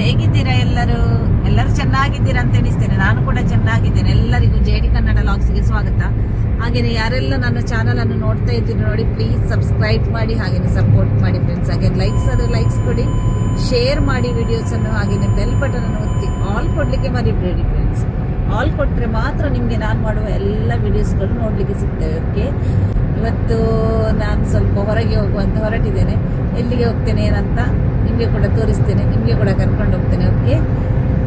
ಹೇಗಿದ್ದೀರಾ ಎಲ್ಲರೂ ಚೆನ್ನಾಗಿದ್ದೀರಾ ಅಂತ ಎಣಿಸ್ತೇನೆ. ನಾನು ಕೂಡ ಚೆನ್ನಾಗಿದ್ದೇನೆ. ಎಲ್ಲರಿಗೂ JD ಕನ್ನಡ ಲಾಗ್ಸ್ಗೆ ಸ್ವಾಗತ. ಹಾಗೇನೆ ಯಾರೆಲ್ಲ ನನ್ನ ಚಾನಲ್ ಅನ್ನು ನೋಡ್ತಾ ಇದ್ದೀರಿ ನೋಡಿ, ಪ್ಲೀಸ್ ಸಬ್ಸ್ಕ್ರೈಬ್ ಮಾಡಿ, ಹಾಗೇನೆ ಸಪೋರ್ಟ್ ಮಾಡಿ ಫ್ರೆಂಡ್ಸ್. ಹಾಗೆ ಲೈಕ್ಸ್ ಕೊಡಿ, ಶೇರ್ ಮಾಡಿ ವಿಡಿಯೋಸ್ ಅನ್ನು, ಹಾಗೇನೆ ಬೆಲ್ ಬಟನ್ ಅನ್ನು ಒತ್ತಿ ಆಲ್ ಕೊಡ್ಲಿಕ್ಕೆ ಮರಿಬೇಡಿ ಫ್ರೆಂಡ್ಸ್. ಆಲ್ ಕೊಟ್ಟರೆ ಮಾತ್ರ ನಿಮಗೆ ನಾನು ಮಾಡುವ ಎಲ್ಲ ವಿಡಿಯೋಸ್ಗಳು ನೋಡಲಿಕ್ಕೆ ಸಿಗ್ತವೆ. ಓಕೆ, ಇವತ್ತು ನಾನು ಸ್ವಲ್ಪ ಹೊರಗೆ ಹೋಗುವಂತ ಹೊರಟಿದ್ದೇನೆ. ಎಲ್ಲಿಗೆ ಹೋಗ್ತೇನೆ ಏನಂತ ನಿಮಗೆ ಕೂಡ ತೋರಿಸ್ತೇನೆ, ನಿಮಗೆ ಕೂಡ ಕರ್ಕೊಂಡು ಹೋಗ್ತೇನೆ. ಓಕೆ,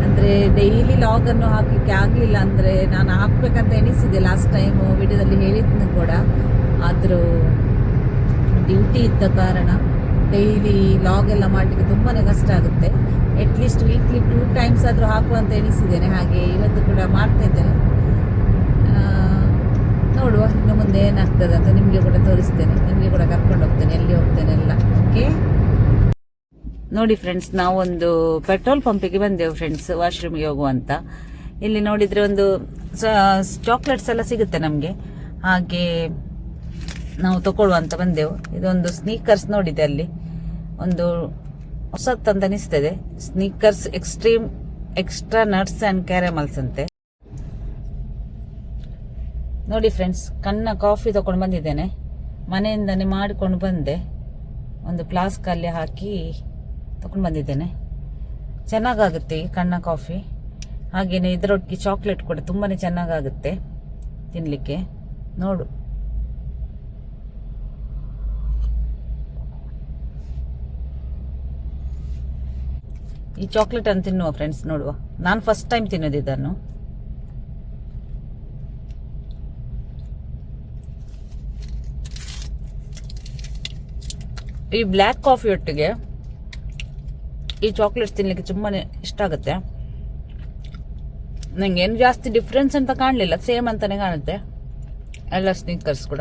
ಅಂದರೆ ಡೈಲಿ ಲಾಗನ್ನು ಹಾಕಲಿಕ್ಕೆ ಆಗಲಿಲ್ಲ, ಅಂದರೆ ನಾನು ಹಾಕಬೇಕಂತ ಎಣಿಸಿದೆ ಲಾಸ್ಟ್ ಟೈಮು ವಿಡಿಯೋದಲ್ಲಿ ಹೇಳಿದ್ನು ಕೂಡ. ಆದರೂ ಡ್ಯೂಟಿ ಇದ್ದ ಕಾರಣ ಡೈಲಿ ಲಾಗ್ ಎಲ್ಲ ಮಾಡಲಿಕ್ಕೆ ತುಂಬಾ ಕಷ್ಟ ಆಗುತ್ತೆ. ಅಟ್ಲೀಸ್ಟ್ ವೀಕ್ಲಿ 2 times ಆದರೂ ಹಾಕುವಂತ ಎಣಿಸಿದ್ದೇನೆ. ಹಾಗೆ ಇವತ್ತು ಕೂಡ ಮಾಡ್ತಾ ಇದ್ದೇನೆ. ನೋಡುವ ಇನ್ನು ಮುಂದೆ ಏನಾಗ್ತದೆ ಅಂತ ನಿಮಗೆ ಕೂಡ ತೋರಿಸ್ತೇನೆ, ನಿಮಗೆ ಕೂಡ ಕರ್ಕೊಂಡು ಹೋಗ್ತೇನೆ, ಎಲ್ಲಿ ಹೋಗ್ತೇನೆ ಎಲ್ಲ. ಓಕೆ ನೋಡಿ ಫ್ರೆಂಡ್ಸ್, ನಾವೊಂದು ಪೆಟ್ರೋಲ್ ಪಂಪಿಗೆ ಬಂದೆವು ಫ್ರೆಂಡ್ಸ್, ವಾಶ್ರೂಮ್ಗೆ ಹೋಗುವಂತ. ಇಲ್ಲಿ ನೋಡಿದ್ರೆ ಒಂದು ಚಾಕ್ಲೇಟ್ಸ್ ಎಲ್ಲ ಸಿಗುತ್ತೆ ನಮಗೆ, ಹಾಗೆ ನಾವು ತಗೊಳ್ಳುವಂತ ಬಂದೆವು. ಇದೊಂದು ಸ್ನೀಕರ್ಸ್ ನೋಡಿದೆ, ಅಲ್ಲಿ ಒಂದು ಹೊಸತ್ತು ಅಂತ ಅನಿಸ್ತದೆ. Snickers extreme extra nuts and caramels ಅಂತೆ. ನೋಡಿ ಫ್ರೆಂಡ್ಸ್, ಕಣ್ಣ ಕಾಫಿ ತಗೊಂಡು ಬಂದಿದ್ದೇನೆ, ಮನೆಯಿಂದನೇ ಮಾಡಿಕೊಂಡು ಬಂದೆ. ಒಂದು ಫ್ಲಾಸ್ಕ್ ಅಲ್ಲಿ ಹಾಕಿ ತಗೊಂಡು ಬಂದಿದ್ದೇನೆ. ಚೆನ್ನಾಗಾಗುತ್ತೆ ಈ ಕಣ್ಣ ಕಾಫಿ. ಹಾಗೇನೆ ಇದರೊಟ್ಟಿಗೆ ಚಾಕ್ಲೇಟ್ ಕೂಡ ತುಂಬಾನೇ ಚೆನ್ನಾಗಾಗುತ್ತೆ ತಿನ್ಲಿಕ್ಕೆ. ನೋಡು, ಈ ಚಾಕ್ಲೇಟ್ ಅನ್ನು ತಿನ್ನುವ ಫ್ರೆಂಡ್ಸ್. ನೋಡುವ, ನಾನು ಫಸ್ಟ್ ಟೈಮ್ ತಿನ್ನೋದು ಇದನ್ನು. ಈ ಬ್ಲ್ಯಾಕ್ ಕಾಫಿ ಒಟ್ಟಿಗೆ ಈ ಚಾಕ್ಲೇಟ್ಸ್ ತಿನ್ಲಿಕ್ಕೆ ತುಂಬಾನೇ ಇಷ್ಟ ಆಗುತ್ತೆ. ನಂಗೆ ಏನು ಜಾಸ್ತಿ ಡಿಫ್ರೆನ್ಸ್ ಅಂತ ಕಾಣಲಿಲ್ಲ, ಸೇಮ್ ಅಂತಾನೆ ಕಾಣುತ್ತೆ ಎಲ್ಲ ಸ್ನೀಕರ್ಸ್ ಕೂಡ.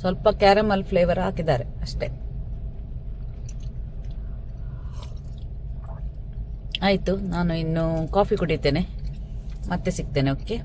ಸ್ವಲ್ಪ ಕ್ಯಾರಮಲ್ ಫ್ಲೇವರ್ ಹಾಕಿದ್ದಾರೆ ಅಷ್ಟೇ. ಆಯಿತು, ನಾನು ಇನ್ನು ಕಾಫಿ ಕುಡಿತೇನೆ, ಮತ್ತೆ ಸಿಗ್ತೇನೆ. ಓಕೆ,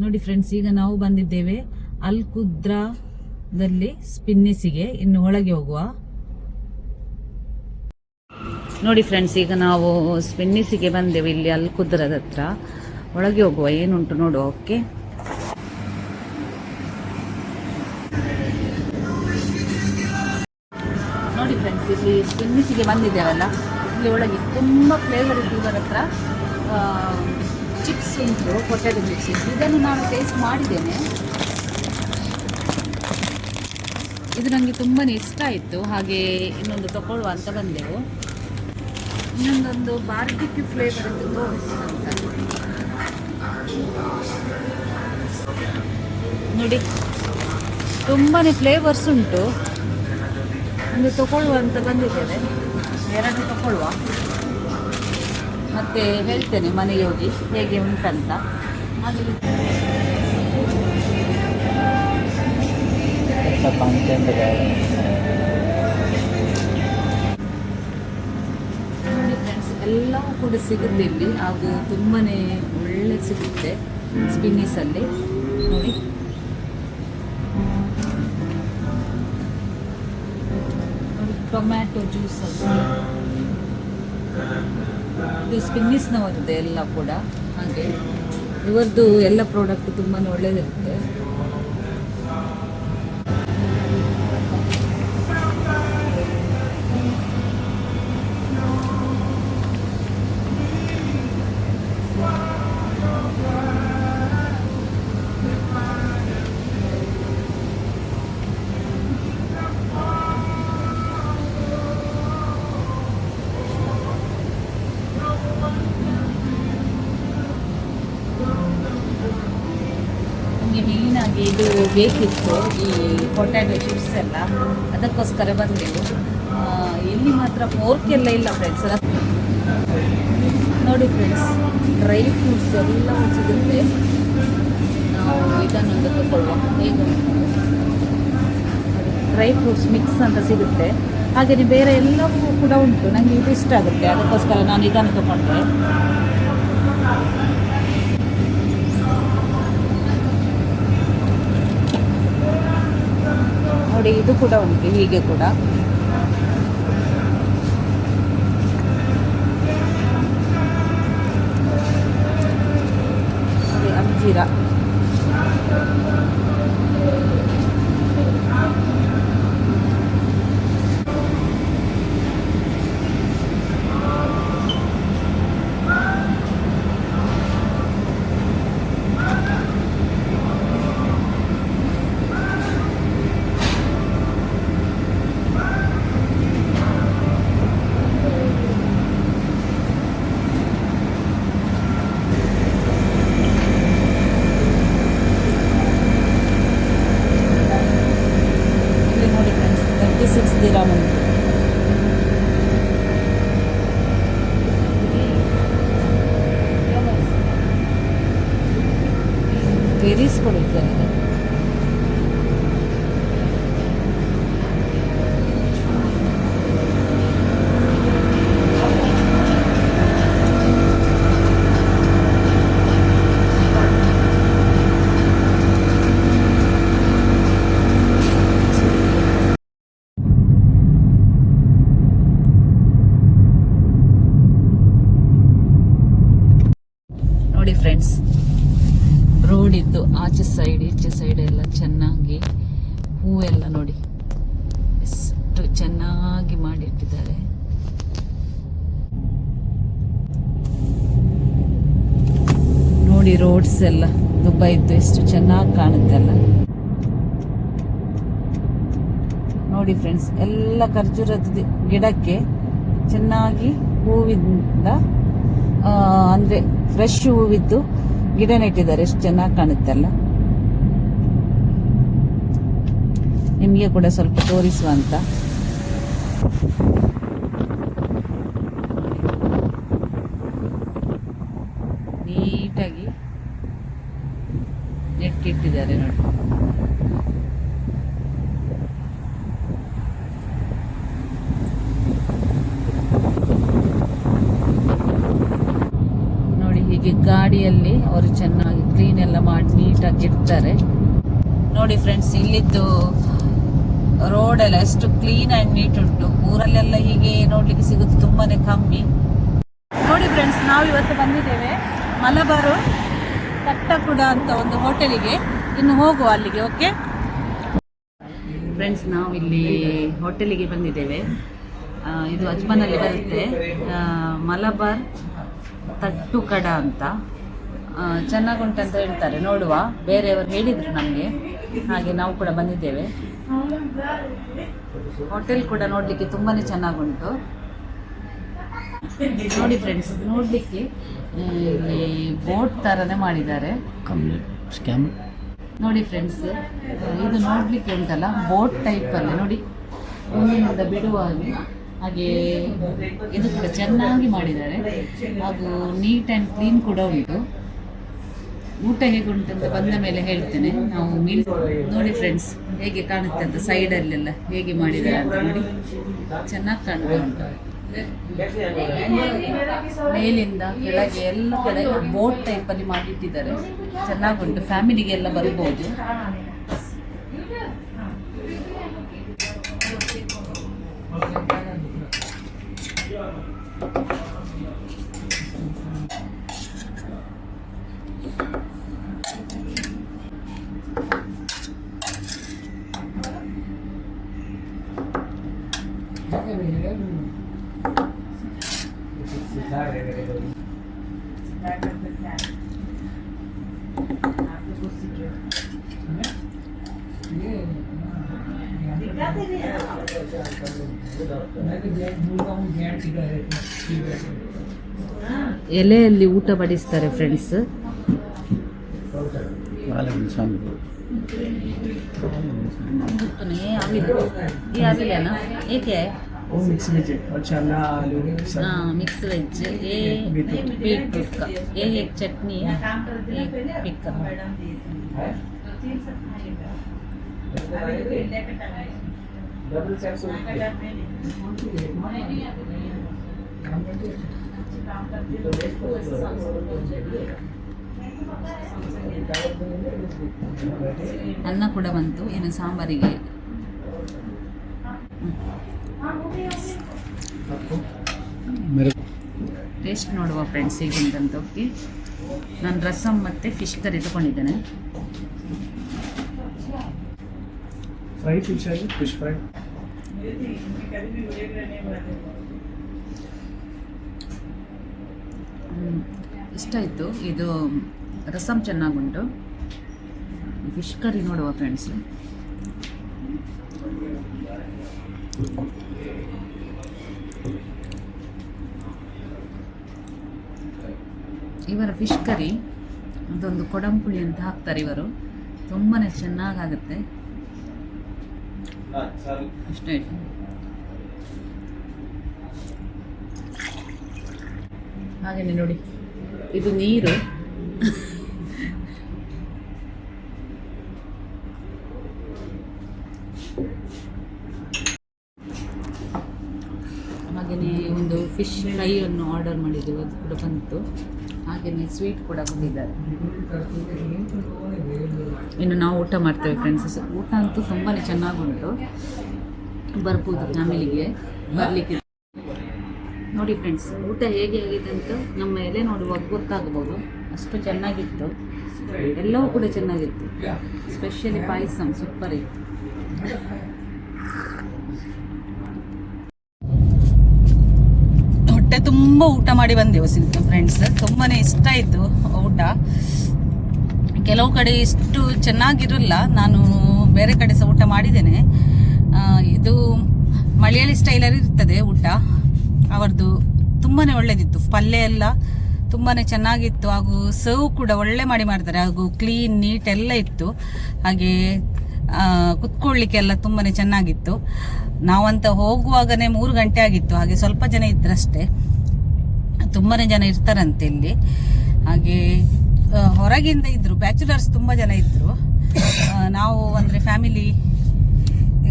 ನೋಡಿ ಫ್ರೆಂಡ್ಸ್, ಈಗ ನಾವು ಬಂದಿದ್ದೇವೆ ಅಲ್ ಕುದ್ರಾದಲ್ಲಿ ಸ್ಪಿನ್ನಿಸಿಗೆ. ಇನ್ನು ಒಳಗೆ ಹೋಗುವ. ನೋಡಿ ಫ್ರೆಂಡ್ಸ್, ಈಗ ನಾವು ಸ್ಪಿನ್ನಿಸಿಗೆ ಬಂದೆವು, ಇಲ್ಲಿ ಅಲ್ ಕುದ್ರದ ಹತ್ರ. ಒಳಗೆ ಹೋಗುವ, ಏನುಂಟು ನೋಡುವ. ಓಕೆ, ನೋಡಿ ಫ್ರೆಂಡ್ಸ್, ಇಲ್ಲಿ ಸ್ಪಿನ್ನಿಸಿಗೆ ಬಂದಿದ್ದೇವಲ್ಲ, ಇಲ್ಲಿ ಒಳಗೆ ತುಂಬಾ ಫ್ಲೇವರ್ ಇದ್ದು ಇವರ ಹತ್ರ. ಚಿಪ್ಸ್ ಉಂಟು, ಪೊಟ್ಯಾಟೊ ಚಿಪ್ಸ್ ಉಂಟು. ಇದನ್ನು ನಾನು ಟೇಸ್ಟ್ ಮಾಡಿದ್ದೇನೆ, ಇದು ನನಗೆ ತುಂಬಾ ಇಷ್ಟ ಆಯಿತು. ಹಾಗೆ ಇನ್ನೊಂದು ತಗೊಳ್ಳುವ ಅಂತ ಬಂದೆವು. ಇನ್ನೊಂದೊಂದು ಬಾರ್ಬಿಕ್ಯೂ ಫ್ಲೇವರ್ ಇದ್ದು ನೋಡಿ, ತುಂಬಾ ಫ್ಲೇವರ್ಸ್ ಉಂಟು. ಒಂದು ತಗೊಳ್ಳುವ ಅಂತ ಬಂದಿದ್ದೇನೆ, 2 ತಗೊಳ್ಳುವ, ಮತ್ತೆ ಹೇಳ್ತೇನೆ ಮನೆಗೆ ಹೋಗಿ ಹೇಗೆ ಉಂಟಂತ. ಹಾಗೆ ನೋಡಿ ಫ್ರೆಂಡ್ಸ್, ಎಲ್ಲವೂ ಕೂಡ ಸಿಗುತ್ತೆ ಇಲ್ಲಿ, ಹಾಗೂ ತುಂಬಾನೇ ಒಳ್ಳೆ ಸಿಗುತ್ತೆ ಸ್ಪಿನ್ನಿಸಲ್ಲಿ. ನೋಡಿ, ಟೊಮ್ಯಾಟೊ ಜ್ಯೂಸ್ ಅದು ಇದು ಸ್ಪಿನ್ನಿಸ್ನವರದ್ದು ಎಲ್ಲ ಕೂಡ. ಹಾಗೆ ಇವರದ್ದು ಎಲ್ಲ ಪ್ರಾಡಕ್ಟ್ ತುಂಬಾ ಒಳ್ಳೆಯದಿರುತ್ತೆ. ಮೇಯ್ನಾಗಿ ಇದು ಬೇಕಿತ್ತು, ಈ ಪೊಟ್ಯಾಟೊ ಚಿಪ್ಸ್ ಎಲ್ಲ, ಅದಕ್ಕೋಸ್ಕರ ಬಂದೆವು. ಇಲ್ಲಿ ಮಾತ್ರ ಫೋರ್ಕ್ ಎಲ್ಲ ಇಲ್ಲ ಫ್ರೆಂಡ್ಸ್. ನೋಡಿ ಫ್ರೆಂಡ್ಸ್, ಡ್ರೈ ಫ್ರೂಟ್ಸ್ ಎಲ್ಲವೂ ಸಿಗುತ್ತೆ. ನಾವು ಇದನ್ನೊಂದು ತಗೊಳ್ಳುವ. ಹೇಗೆ ಡ್ರೈ ಫ್ರೂಟ್ಸ್ ಮಿಕ್ಸ್ ಅಂತ ಸಿಗುತ್ತೆ. ಹಾಗೆಯೇ ಬೇರೆ ಎಲ್ಲವೂ ಕೂಡ ಉಂಟು. ನನಗೆ ಇದು ಇಷ್ಟ ಆಗುತ್ತೆ, ಅದಕ್ಕೋಸ್ಕರ ನಾನು ಇದನ್ನು ತಗೊಂಡೆ. ನೋಡಿ, ಇದು ಕೂಡ ಉಂಟು ಹೀಗೆ ಕೂಡ. ಅಂಜೀರ, ಬೆರೀಸ್ ಕೂಡ ಇದ್ದಾರೆ. ನೋಡಿ ಫ್ರೆಂಡ್ಸ್, ರೋಡ್ ಇದ್ದು ಆಚೆ ಸೈಡ್ ಈಚೆ ಸೈಡ್ ಎಲ್ಲ ಚೆನ್ನಾಗಿ ಹೂವೆಲ್ಲ ನೋಡಿ ಎಷ್ಟು ಚೆನ್ನಾಗಿ ಮಾಡಿಟ್ಟಿದ್ದಾರೆ. ನೋಡಿ ರೋಡ್ಸ್ ಎಲ್ಲ ದುಬೈದ್ದು ಎಷ್ಟು ಚೆನ್ನಾಗಿ ಕಾಣುತ್ತೆ ಅಲ್ಲ. ನೋಡಿ ಫ್ರೆಂಡ್ಸ್, ಎಲ್ಲ ಖರ್ಜೂರದ ಗಿಡಕ್ಕೆ ಚೆನ್ನಾಗಿ ಹೂವಿಂದ ಅಂದರೆ ಫ್ರೆಶ್ ಹೂವಿದ್ದು ಗಿಡ ನೆಟ್ಟಿದ್ದಾರೆ. ಎಷ್ಟು ಚೆನ್ನಾಗಿ ಕಾಣುತ್ತಲ್ಲ. ನಿಮಗೆ ಕೂಡ ಸ್ವಲ್ಪ ತೋರಿಸುವ ಅಂತ. ನೀಟಾಗಿ ನೆಟ್ಟಿಟ್ಟಿದ್ದಾರೆ ನೋಡಿ. ಹೀಗೆ ಗಾಡಿಯಲ್ಲಿ ಅವರು ಚೆನ್ನಾಗಿ ಕ್ಲೀನ್ ಎಲ್ಲ ಮಾಡಿ ನೀಟಾಗಿ ಇಡ್ತಾರೆ. ನೋಡಿ ಫ್ರೆಂಡ್ಸ್, ಇಲ್ಲಿದ್ದು ರೋಡ್ ಎಲ್ಲ ಎಷ್ಟು ಕ್ಲೀನ್ ಆ್ಯಂಡ್ ನೀಟ್ ಉಂಟು. ಊರಲ್ಲೆಲ್ಲ ಹೀಗೆ ನೋಡ್ಲಿಕ್ಕೆ ಸಿಗುತ್ತೆ ತುಂಬಾನೇ ಕಮ್ಮಿ. ನೋಡಿ ಫ್ರೆಂಡ್ಸ್, ನಾವು ಇವತ್ತು ಬಂದಿದ್ದೇವೆ ಮಲಬಾರು ತಟ್ಟಕುಡ ಅಂತ ಒಂದು ಹೋಟೆಲಿಗೆ. ಇನ್ನು ಹೋಗುವ ಅಲ್ಲಿಗೆ. ಓಕೆ ಫ್ರೆಂಡ್ಸ್, ನಾವು ಇಲ್ಲಿ ಹೋಟೆಲಿಗೆ ಬಂದಿದ್ದೇವೆ. ಇದು ಅಜ್ಮನಲ್ಲಿ ಬರುತ್ತೆ, ಮಲಬಾರ್ ತಟ್ಟುಕಡ ಅಂತ. ಚೆನ್ನಾಗುಂಟಂತ ಹೇಳ್ತಾರೆ, ನೋಡುವ. ಬೇರೆಯವರು ಹೇಳಿದರು ನಮಗೆ, ಹಾಗೆ ನಾವು ಕೂಡ ಬಂದಿದ್ದೇವೆ. ಹೋಟೆಲ್ ಕೂಡ ನೋಡಲಿಕ್ಕೆ ತುಂಬಾ ಚೆನ್ನಾಗುಂಟು. ನೋಡಿ ಫ್ರೆಂಡ್ಸ್, ನೋಡಲಿಕ್ಕೆ ಇಲ್ಲಿ ಬೋಟ್ ಥರನೇ ಮಾಡಿದ್ದಾರೆ. ನೋಡಿ ಫ್ರೆಂಡ್ಸ್, ಇದು ನೋಡಲಿಕ್ಕೆ ಉಂಟಲ್ಲ ಬೋಟ್ ಟೈಪಲ್ಲಿ ನೋಡಿ, ಮುಂದಿನಿಂದ ಬಿಡುವಾಗಿ. ಹಾಗೆ ಇದು ಕೂಡ ಚೆನ್ನಾಗಿ ಮಾಡಿದ್ದಾರೆ, ಹಾಗೂ ನೀಟ್ ಆ್ಯಂಡ್ ಕ್ಲೀನ್ ಕೂಡ ಉಂಟು. ಊಟ ಹೇಗೆ ಉಂಟಂತ ಬಂದ ಮೇಲೆ ಹೇಳ್ತೇನೆ. ನಾವು ಮೀಲ್ ನೋಡಿ ಫ್ರೆಂಡ್ಸ್, ಹೇಗೆ ಕಾಣುತ್ತೆ ಅಂತ ಸೈಡಲ್ಲೆಲ್ಲ ಹೇಗೆ ಮಾಡಿದ್ದಾರೆ ಅಂತ ನೋಡಿ, ಚೆನ್ನಾಗಿ ಕಾಣ್ತಾ ಉಂಟು. ಮೇಲಿಂದ ಕೆಳಗೆ ಎಲ್ಲ ಕಡೆ ಬೋಟ್ ಟೈಪಲ್ಲಿ ಮಾಡಿಟ್ಟಿದ್ದಾರೆ. ಚೆನ್ನಾಗುಂಟು, ಫ್ಯಾಮಿಲಿಗೆಲ್ಲ ಬರ್ಬೋದು. ಎಲೆಯಲ್ಲಿ ಊಟ ಬಡಿಸ್ತಾರೆ ಫ್ರೆಂಡ್ಸ್. ये आविल है ना, एक है वो मिक्स वेज है और चना आलू हाँ मिक्स वेज, ये बीटरूट का, ये एक चटनी है, एक पिक्का. ಅನ್ನ ಕೂಡ ಬಂತು, ಏನು ಸಾಂಬಾರಿಗೆ. ಟೇಸ್ಟ್ ನೋಡುವ ಫ್ರೆಂಡ್ಸ್ ಈಗಿಂದಂತ. ಓಕೆ, ನಾನು ರಸಮ್ ಮತ್ತು ಫಿಶ್ ಕರಿ ತಗೊಂಡಿದ್ದೇನೆ. ಫ್ರೈ ಫಿಶ್ ಆಗಿ ಫಿಶ್ ಫ್ರೈ. ಇಷ್ಟ ಆಯಿತು. ಇದು ರಸಮ್ ಚೆನ್ನಾಗುಂಟು. ಫಿಶ್ ಕರಿ ನೋಡುವ ಫ್ರೆಂಡ್ಸ್. ಇವರ ಫಿಶ್ ಕರಿ ಅದೊಂದು ಕೊಡಂಪುಳಿ ಅಂತ ಹಾಕ್ತಾರೆ ಇವರು, ತುಂಬಾ ಚೆನ್ನಾಗಾಗುತ್ತೆ. ಅಷ್ಟೇ. ಹಾಗೆಯೇ ನೋಡಿ, ಇದು ನೀರು. ಹಾಗೆಯೇ ಒಂದು ಫಿಶ್ ಫ್ರೈಯನ್ನು ಆರ್ಡರ್ ಮಾಡಿದ್ದೆವು, ಅದು ಕೂಡ ಬಂತು. ಹಾಗೆಯೇ ಸ್ವೀಟ್ ಕೂಡ ಬಂದಿದ್ದಾರೆ. ಇನ್ನು ನಾವು ಊಟ ಮಾಡ್ತೇವೆ ಫ್ರೆಂಡ್ಸ್. ಊಟ ಅಂತೂ ತುಂಬಾ ಚೆನ್ನಾಗುಂಟು, ಬರ್ಬೋದು ಫ್ಯಾಮಿಲಿಗೆ ಬರಲಿಕ್ಕೆ. ನೋಡಿ ಫ್ರೆಂಡ್ಸ್, ಊಟ ಹೇಗೆ ಆಗಿದೆ ಅಂತ ನಮ್ಮ ಎಲೆ ನೋಡುವಾಗ ಗೊತ್ತಾಗ್ಬೋದು, ಅಷ್ಟು ಚೆನ್ನಾಗಿತ್ತು. ಎಲ್ಲವೂ ಕೂಡ ಚೆನ್ನಾಗಿತ್ತು. ಸ್ಪೆಷಲಿ ಪಾಯಸಂ ಸೂಪರ್ ಇತ್ತು. ಹೊಟ್ಟೆ ತುಂಬ ಊಟ ಮಾಡಿ ಬಂದೆವು ಫ್ರೆಂಡ್ಸ್. ತುಂಬಾ ಇಷ್ಟ ಆಯಿತು ಊಟ. ಕೆಲವು ಕಡೆ ಇಷ್ಟು ಚೆನ್ನಾಗಿರಲ್ಲ, ನಾನು ಬೇರೆ ಕಡೆ ಸಹ ಊಟ ಮಾಡಿದ್ದೇನೆ. ಇದು ಮಲಯಾಳಿ ಸ್ಟೈಲಲ್ಲಿ ಇರ್ತದೆ ಊಟ. ಅವರದ್ದು ತುಂಬಾ ಒಳ್ಳೆದಿತ್ತು. ಪಲ್ಯ ಎಲ್ಲ ತುಂಬಾ ಚೆನ್ನಾಗಿತ್ತು, ಹಾಗೂ ಸರ್ವ್ ಕೂಡ ಒಳ್ಳೆ ಮಾಡ್ತಾರೆ, ಹಾಗೂ ಕ್ಲೀನ್ ನೀಟ್ ಎಲ್ಲ ಇತ್ತು. ಹಾಗೆ ಕುತ್ಕೊಳ್ಳಿಕ್ಕೆಲ್ಲ ತುಂಬಾ ಚೆನ್ನಾಗಿತ್ತು. ನಾವಂತ ಹೋಗುವಾಗನೇ 3 ಗಂಟೆ ಆಗಿತ್ತು. ಹಾಗೆ ಸ್ವಲ್ಪ ಜನ ಇದ್ರಷ್ಟೇ, ತುಂಬಾ ಜನ ಇರ್ತಾರಂತೆ ಇಲ್ಲಿ. ಹಾಗೆ ಹೊರಗಿಂದ ಇದ್ರು, ಬ್ಯಾಚುಲರ್ಸ್ ತುಂಬ ಜನ ಇದ್ರು. ನಾವು ಅಂದರೆ ಫ್ಯಾಮಿಲಿ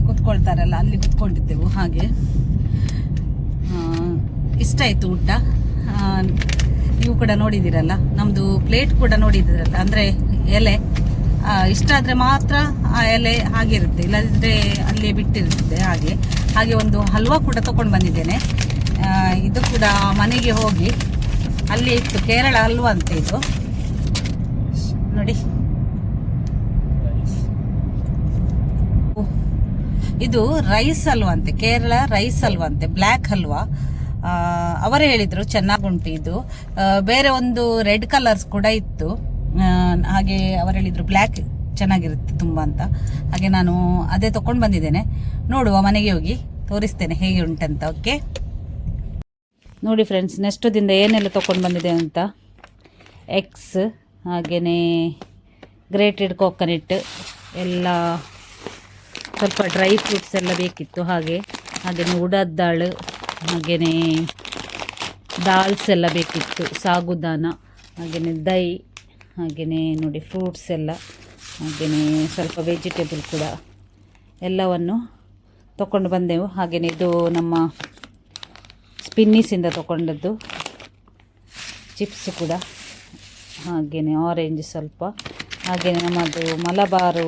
ಕುತ್ಕೊಳ್ತಾರಲ್ಲ, ಅಲ್ಲಿ ಕುತ್ಕೊಂಡಿದ್ದೆವು. ಹಾಗೆ ಇಷ್ಟ ಆಯಿತು ಊಟ. ನೀವು ಕೂಡ ನೋಡಿದ್ದೀರಲ್ಲ, ನಮ್ಮದು ಪ್ಲೇಟ್ ಕೂಡ ನೋಡಿದ್ದೀರಲ್ಲ, ಅಂದರೆ ಎಲೆ ಇಷ್ಟ ಆದರೆ ಮಾತ್ರ ಆ ಎಲೆ ಹಾಗಿರುತ್ತೆ, ಇಲ್ಲದಿದ್ದರೆ ಅಲ್ಲೇ ಬಿಟ್ಟಿರುತ್ತೆ. ಹಾಗೆ ಒಂದು ಹಲ್ವಾ ಕೂಡ ತೊಗೊಂಡು ಬಂದಿದ್ದೇನೆ. ಇದು ಕೂಡ ಮನೆಗೆ ಹೋಗಿ ಅಲ್ಲಿ ಇತ್ತು, ಕೇರಳ ಹಲ್ವಾ ಅಂತ ಇದು ನೋಡಿ. ಇದು ರೈಸ್ ಹಲ್ವಾ ಅಂತೆ, ಕೇರಳ ರೈಸ್ ಹಲ್ವಾ ಅಂತೆ, ಬ್ಲ್ಯಾಕ್ ಹಲ್ವಾ. ಅವರೇ ಹೇಳಿದರು ಚೆನ್ನಾಗುಂಟು ಇದು. ಬೇರೆ ಒಂದು ರೆಡ್ ಕಲರ್ಸ್ ಕೂಡ ಇತ್ತು. ಹಾಗೆ ಅವರು ಹೇಳಿದರು ಬ್ಲ್ಯಾಕ್ ಚೆನ್ನಾಗಿರುತ್ತೆ ತುಂಬ ಅಂತ. ಹಾಗೆ ನಾನು ಅದೇ ತೊಗೊಂಡು ಬಂದಿದ್ದೇನೆ. ನೋಡುವ, ಮನೆಗೆ ಹೋಗಿ ತೋರಿಸ್ತೇನೆ ಹೇಗೆ ಉಂಟಂತ. ಓಕೆ ನೋಡಿ ಫ್ರೆಂಡ್ಸ್, ನೆಕ್ಸ್ಟದಿಂದ ಏನೆಲ್ಲ ತೊಗೊಂಡು ಬಂದಿದೆ ಅಂತ. ಎಗ್ಸ್, ಹಾಗೆಯೇ ಗ್ರೇಟೆಡ್ ಕೋಕೋನಟ್ ಎಲ್ಲ, ಸ್ವಲ್ಪ ಡ್ರೈ ಫ್ರೂಟ್ಸ್ ಎಲ್ಲ ಬೇಕಿತ್ತು. ಹಾಗೆಯೇ ಉಡದ ದಾಳು, ಹಾಗೆಯೇ ದಾಲ್ಸ್ ಎಲ್ಲ ಬೇಕಿತ್ತು, ಸಾಗುದಾನ, ಹಾಗೆಯೇ ದೈ, ಹಾಗೆಯೇ ನೋಡಿ ಫ್ರೂಟ್ಸ್ ಎಲ್ಲ, ಹಾಗೆಯೇ ಸ್ವಲ್ಪ ವೆಜಿಟೇಬಲ್ ಕೂಡ ಎಲ್ಲವನ್ನು ತಗೊಂಡು ಬಂದೆವು. ಹಾಗೆಯೇ ಇದು ನಮ್ಮ ಸ್ಪಿನ್ನಿಸಿಂದ ತಗೊಂಡದ್ದು ಚಿಪ್ಸ್ ಕೂಡ, ಹಾಗೆಯೇ ಆರೆಂಜ್ ಸ್ವಲ್ಪ, ಹಾಗೆಯೇ ನಮ್ಮದು ಮಲಬಾರು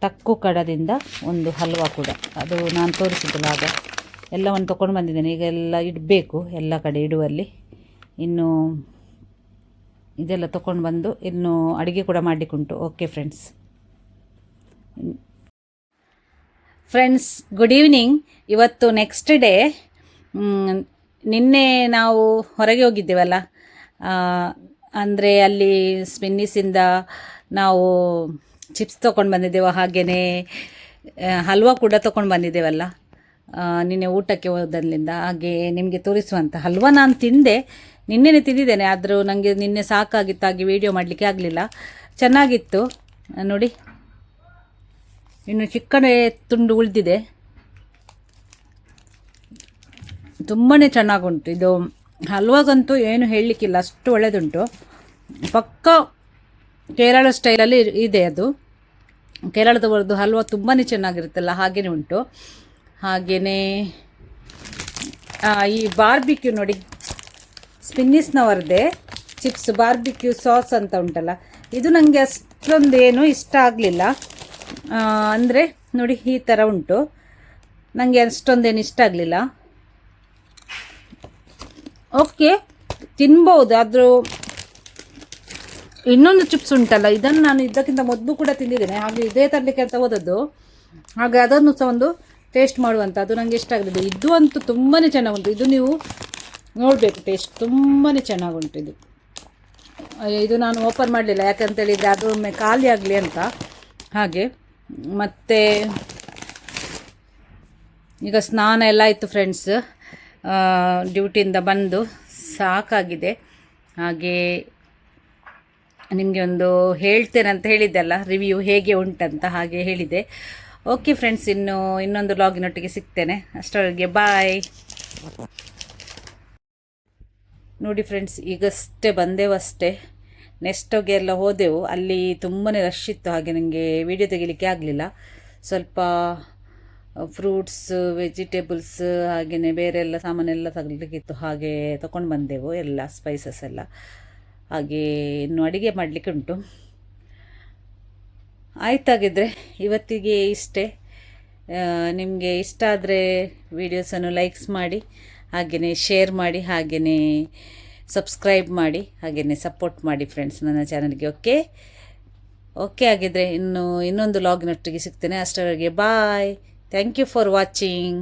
ತಕ್ಕು ಕಡದಿಂದ ಒಂದು ಹಲ್ವಾ ಕೂಡ, ಅದು ನಾನು ತೋರಿಸಿದ್ದಲ್ಲ ಆಗ. ಎಲ್ಲವನ್ನು ತೊಗೊಂಡು ಬಂದಿದ್ದೇನೆ. ಈಗ ಎಲ್ಲ ಇಡಬೇಕು, ಎಲ್ಲ ಕಡೆ ಇಡುವಲ್ಲಿ. ಇನ್ನು ಇದೆಲ್ಲ ತೊಗೊಂಡು ಬಂದು ಇನ್ನು ಅಡುಗೆ ಕೂಡ ಮಾಡಲಿಕ್ಕುಂಟು. Okay friends, good evening. ಇವತ್ತು ನೆಕ್ಸ್ಟ್ ಡೇ. ನಿನ್ನೆ ನಾವು ಹೊರಗೆ ಹೋಗಿದ್ದೇವಲ್ಲ, ಅಂದರೆ ಅಲ್ಲಿ ಸ್ಪಿನ್ನಿಸಿಂದ ನಾವು ಚಿಪ್ಸ್ ತೊಗೊಂಡು ಬಂದಿದ್ದೆವು, ಹಾಗೆಯೇ ಹಲ್ವಾ ಕೂಡ ತೊಗೊಂಡು ಬಂದಿದ್ದೇವಲ್ಲ ನಿನ್ನೆ ಊಟಕ್ಕೆ ಹೋದಲ್ಲಿಂದ. ಹಾಗೆ ನಿಮಗೆ ತೋರಿಸುವಂಥ ಹಲ್ವಾ ನಾನು ತಿಂದೆ, ನಿನ್ನೆನೇ ತಿಂದಿದ್ದೇನೆ, ಆದರೂ ನನಗೆ ನಿನ್ನೆ ಸಾಕಾಗಿತ್ತು, ಹಾಗೆ ವೀಡಿಯೋ ಮಾಡಲಿಕ್ಕೆ ಆಗಲಿಲ್ಲ. ಚೆನ್ನಾಗಿತ್ತು ನೋಡಿ, ಇನ್ನು ಚಿಕ್ಕನೇ ತುಂಡು ಉಳಿದಿದೆ. ತುಂಬಾ ಚೆನ್ನಾಗುಂಟು ಇದು ಹಲ್ವಾಗಂತೂ ಏನು ಹೇಳಲಿಕ್ಕಿಲ್ಲ, ಅಷ್ಟು ಒಳ್ಳೆಯದುಂಟು. ಪಕ್ಕ ಕೇರಳ ಸ್ಟೈಲಲ್ಲಿ ಇದೆ ಅದು. ಕೇರಳದವರದ್ದು ಹಲ್ವಾ ತುಂಬಾ ಚೆನ್ನಾಗಿರುತ್ತಲ್ಲ, ಹಾಗೆಯೇ ಉಂಟು. ಹಾಗೆಯೇ ಈ ಬಾರ್ಬಿಕ್ಯೂ ನೋಡಿ, ಸ್ಪಿನ್ನಿಸ್ನವರದೇ ಚಿಪ್ಸ್ ಬಾರ್ಬಿಕ್ಯೂ ಸಾಸ್ ಅಂತ ಉಂಟಲ್ಲ, ಇದು ನನಗೆ ಅಷ್ಟೊಂದೇನು ಇಷ್ಟ ಆಗಲಿಲ್ಲ. ಅಂದರೆ ನೋಡಿ ಈ ಥರ ಉಂಟು, ನನಗೆ ಅಷ್ಟೊಂದೇನು ಇಷ್ಟ ಆಗಲಿಲ್ಲ. ಓಕೆ ತಿನ್ಬೋದು, ಆದರೂ ಇನ್ನೊಂದು ಚಿಪ್ಸ್ ಉಂಟಲ್ಲ, ಇದನ್ನು ನಾನು ಇದಕ್ಕಿಂತ ಮೊದಲು ಕೂಡ ತಿಂದಿದ್ದೇನೆ, ಹಾಗೆ ಇದೇ ತರಲಿಕ್ಕೆ ಅಂತ ಹೋದದ್ದು, ಹಾಗೆ ಅದನ್ನು ಸಹ ಒಂದು ಟೇಸ್ಟ್ ಮಾಡುವಂಥ, ಅದು ನನಗೆ ಇಷ್ಟ ಆಗಲಿದೆ. ಇದು ಅಂತೂ ತುಂಬಾ ಚೆನ್ನಾಗುಂಟು, ಇದು ನೀವು ನೋಡಬೇಕು, ಟೇಸ್ಟ್ ತುಂಬಾ ಚೆನ್ನಾಗುಂಟು ಇದು. ಇದು ನಾನು ಓಪನ್ ಮಾಡಲಿಲ್ಲ, ಯಾಕಂತೇಳಿದರೆ ಅದು ಒಮ್ಮೆ ಖಾಲಿ ಆಗಲಿ ಅಂತ. ಹಾಗೆ ಮತ್ತು ಈಗ ಸ್ನಾನ ಎಲ್ಲ ಆಯಿತು ಫ್ರೆಂಡ್ಸ್, ಡ್ಯೂಟಿಯಿಂದ ಬಂದು ಸಾಕಾಗಿದೆ. ಹಾಗೆ ನಿಮಗೆ ಒಂದು ಹೇಳ್ತೇನೆ ಅಂತ ಹೇಳಿದ್ದೆಲ್ಲ, ರಿವ್ಯೂ ಹೇಗೆ ಉಂಟಂತ, ಹಾಗೆ ಹೇಳಿದೆ. ಓಕೆ ಫ್ರೆಂಡ್ಸ್, ಇನ್ನೊಂದು ವ್ಲಾಗಿನೊಟ್ಟಿಗೆ ಸಿಗ್ತೇನೆ, ಅಷ್ಟರವರೆಗೆ ಬಾಯ್. ನೋಡಿ ಫ್ರೆಂಡ್ಸ್, ಈಗಷ್ಟೇ ಬಂದೆವಷ್ಟೇ, ನೆಕ್ಸ್ಟೋಗೆ ಎಲ್ಲ ಹೋದೆವು, ಅಲ್ಲಿ ತುಂಬಾ ರಶ್ ಇತ್ತು, ಹಾಗೆ ನನಗೆ ವಿಡಿಯೋ ತೆಗಿಲಿಕ್ಕೆ ಆಗಲಿಲ್ಲ. ಸ್ವಲ್ಪ ಫ್ರೂಟ್ಸ್, ವೆಜಿಟೇಬಲ್ಸ್, ಹಾಗೆಯೇ ಬೇರೆ ಎಲ್ಲ ಸಾಮಾನೆಲ್ಲ ತಗಲಿಕ್ಕಿತ್ತು, ಹಾಗೆ ತೊಗೊಂಡು ಬಂದೆವು ಎಲ್ಲ ಸ್ಪೈಸಸ್ ಎಲ್ಲ. ಹಾಗೆ ಇನ್ನು ಅಡುಗೆ ಮಾಡಲಿಕ್ಕೆ ಉಂಟು. ಆಯ್ತಾಗಿದ್ದರೆ ಇವತ್ತಿಗೆ ಇಷ್ಟೇ. ನಿಮಗೆ ಇಷ್ಟ ಆದರೆ ವಿಡಿಯೋಸನ್ನು ಲೈಕ್ಸ್ ಮಾಡಿ, ಹಾಗೆಯೇ ಶೇರ್ ಮಾಡಿ, ಹಾಗೆಯೇ ಸಬ್ಸ್ಕ್ರೈಬ್ ಮಾಡಿ, ಹಾಗೆಯೇ ಸಪೋರ್ಟ್ ಮಾಡಿ ಫ್ರೆಂಡ್ಸ್ ನನ್ನ ಚಾನಲ್ಗೆ. ಓಕೆ ಆಗಿದ್ದರೆ ಇನ್ನೊಂದು ವ್ಲಾಗಿನೊಟ್ಟಿಗೆ ಸಿಗ್ತೇನೆ, ಅಷ್ಟರವರೆಗೆ bye. Thank you for watching.